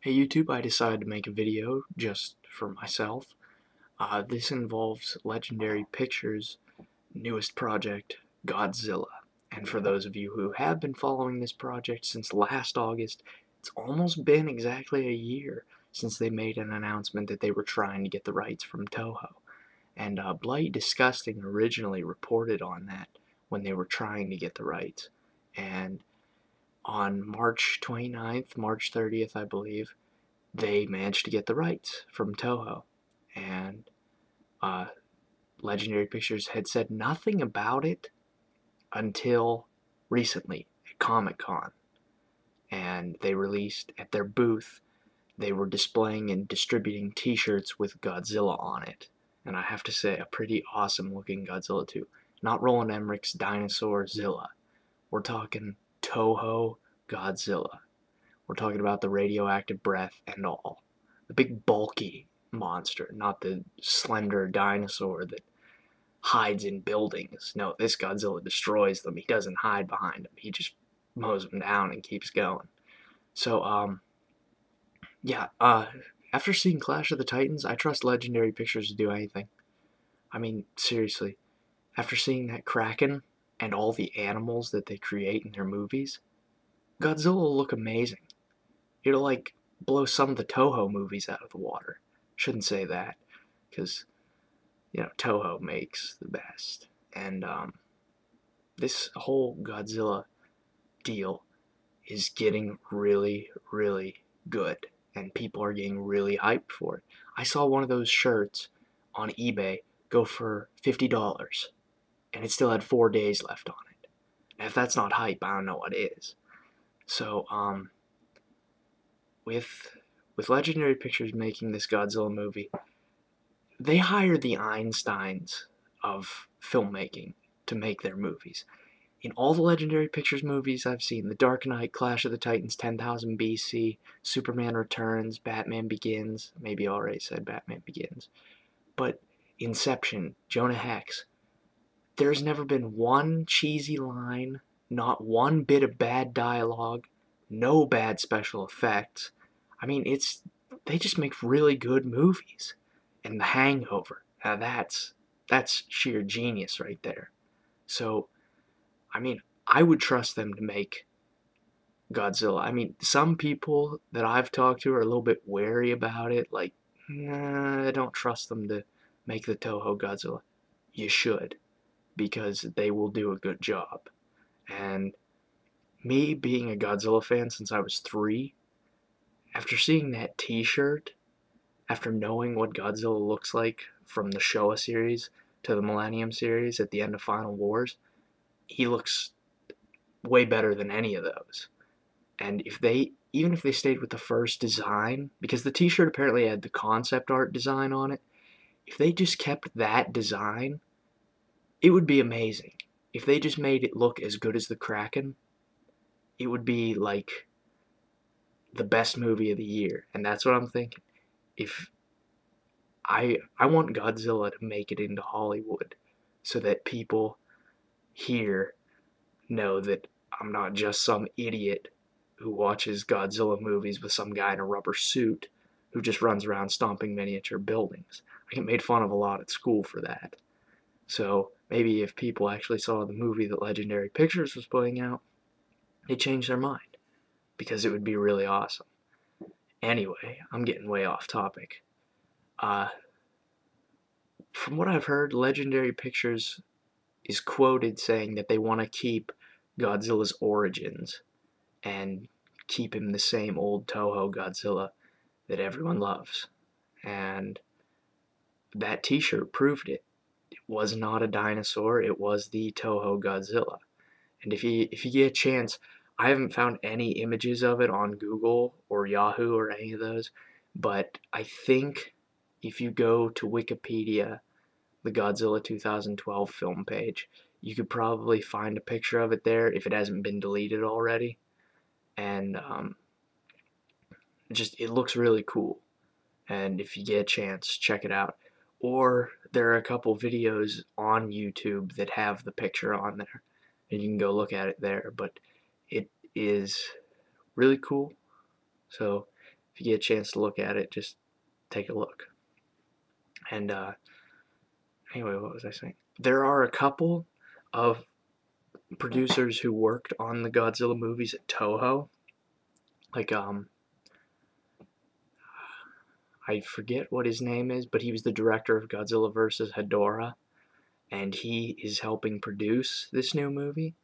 Hey YouTube, I decided to make a video just for myself. This involves Legendary Pictures' newest project, Godzilla. And for those of you who have been following this project since last August, it's almost been exactly a year since they made an announcement that they were trying to get the rights from Toho. And Bloody Disgusting originally reported on that when they were trying to get the rights. And on March 29th, March 30th, I believe, they managed to get the rights from Toho, and uh, Legendary Pictures had said nothing about it until recently at Comic Con, and they released at their booth. They were displaying and distributing T-shirts with Godzilla on it, and I have to say, a pretty awesome looking Godzilla too. Not Roland Emmerich's Dinosaur Zilla. We're talking Toho Godzilla. We're talking about the radioactive breath and all. The big bulky monster, not the slender dinosaur that hides in buildings. No, this Godzilla destroys them. He doesn't hide behind them. He just mows them down and keeps going. So, yeah, after seeing Clash of the Titans, I trust Legendary Pictures to do anything. I mean, seriously, after seeing that Kraken and all the animals that they create in their movies, Godzilla will look amazing. It'll like blow some of the Toho movies out of the water. Shouldn't say that, because Toho makes the best. And this whole Godzilla deal is getting really, really good, and people are getting really hyped for it. I saw one of those shirts on eBay go for $50, and it still had 4 days left on it. And if that's not hype, I don't know what is. So, with Legendary Pictures making this Godzilla movie, they hired the Einsteins of filmmaking to make their movies. In all the Legendary Pictures movies I've seen, The Dark Knight, Clash of the Titans, 10,000 BC, Superman Returns, Batman Begins, maybe I already said Batman Begins, but Inception, Jonah Hex, there's never been one cheesy line, not one bit of bad dialogue, no bad special effects. I mean, they just make really good movies. And The Hangover, now that's sheer genius right there. So, I mean, I would trust them to make Godzilla. I mean, some people that I've talked to are a little bit wary about it. Like, nah, I don't trust them to make the Toho Godzilla. You should, because they will do a good job. And me being a Godzilla fan since I was 3, after seeing that T-shirt, after knowing what Godzilla looks like from the Showa series to the Millennium series at the end of Final Wars, he looks way better than any of those. And even if they stayed with the first design, because the T-shirt apparently had the concept art design on it, if they just kept that design, it would be amazing. If they just made it look as good as the Kraken, it would be like the best movie of the year. And that's what I'm thinking. If I want Godzilla to make it into Hollywood so that people here know that I'm not just some idiot who watches Godzilla movies with some guy in a rubber suit who just runs around stomping miniature buildings. I get made fun of a lot at school for that. So maybe if people actually saw the movie that Legendary Pictures was putting out, they'd change their mind, because it would be really awesome. Anyway, I'm getting way off topic. Uh, from what I've heard, Legendary Pictures is quoted saying that they want to keep Godzilla's origins and keep him the same old Toho Godzilla that everyone loves. And that T-shirt proved it. It was not a dinosaur. It was the Toho Godzilla. And if you get a chance, I haven't found any images of it on Google or Yahoo or any of those, but I think if you go to Wikipedia, the Godzilla 2012 film page, you could probably find a picture of it there if it hasn't been deleted already. And it looks really cool. And if you get a chance, check it out. Or there are a couple videos on YouTube that have the picture on there, and you can go look at it there. But it is really cool. So if you get a chance to look at it, just take a look. And anyway, what was I saying? There are a couple of producers who worked on the Godzilla movies at Toho. Like, I forget what his name is, but he was the director of Godzilla vs. Hedorah, and he is helping produce this new movie.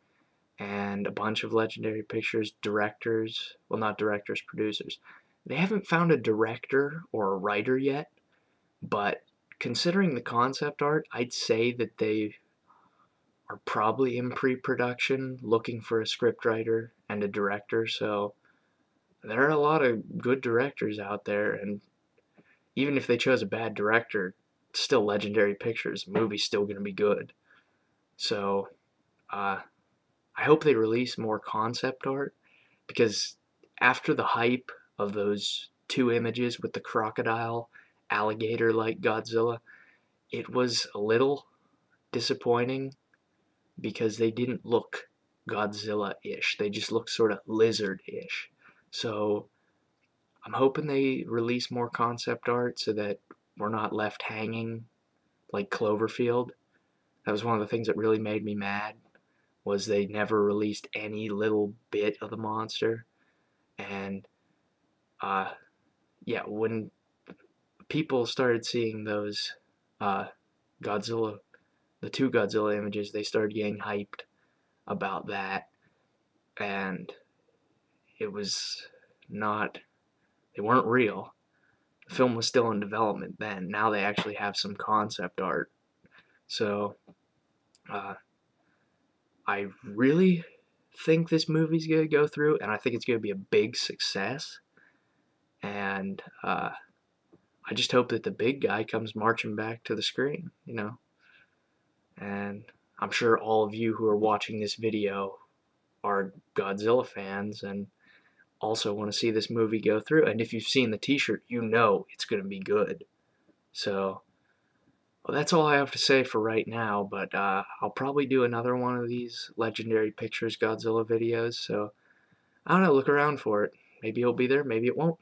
And a bunch of Legendary Pictures directors, well, not directors, producers. They haven't found a director or a writer yet, but considering the concept art, I'd say that they are probably in pre-production looking for a scriptwriter and a director. So there are a lot of good directors out there, and even if they chose a bad director, it's still Legendary Pictures. The movie's still going to be good. So I hope they release more concept art, because after the hype of those two images with the crocodile alligator like Godzilla, it was a little disappointing because they didn't look Godzilla-ish. They just looked sort of lizard-ish. So I'm hoping they release more concept art so that we're not left hanging like Cloverfield. That was one of the things that really made me mad, was they never released any little bit of the monster. And yeah, when people started seeing those Godzilla, the two Godzilla images, they started getting hyped about that, and it was not, they weren't real. The film was still in development then. Now they actually have some concept art. So I really think this movie's going to go through, and I think it's going to be a big success. And I just hope that the big guy comes marching back to the screen, you know. And I'm sure all of you who are watching this video are Godzilla fans and also want to see this movie go through. And if you've seen the t-shirt, you know it's going to be good. So, well, that's all I have to say for right now, but I'll probably do another one of these Legendary Pictures Godzilla videos. So, I don't know, look around for it. Maybe it'll be there, maybe it won't.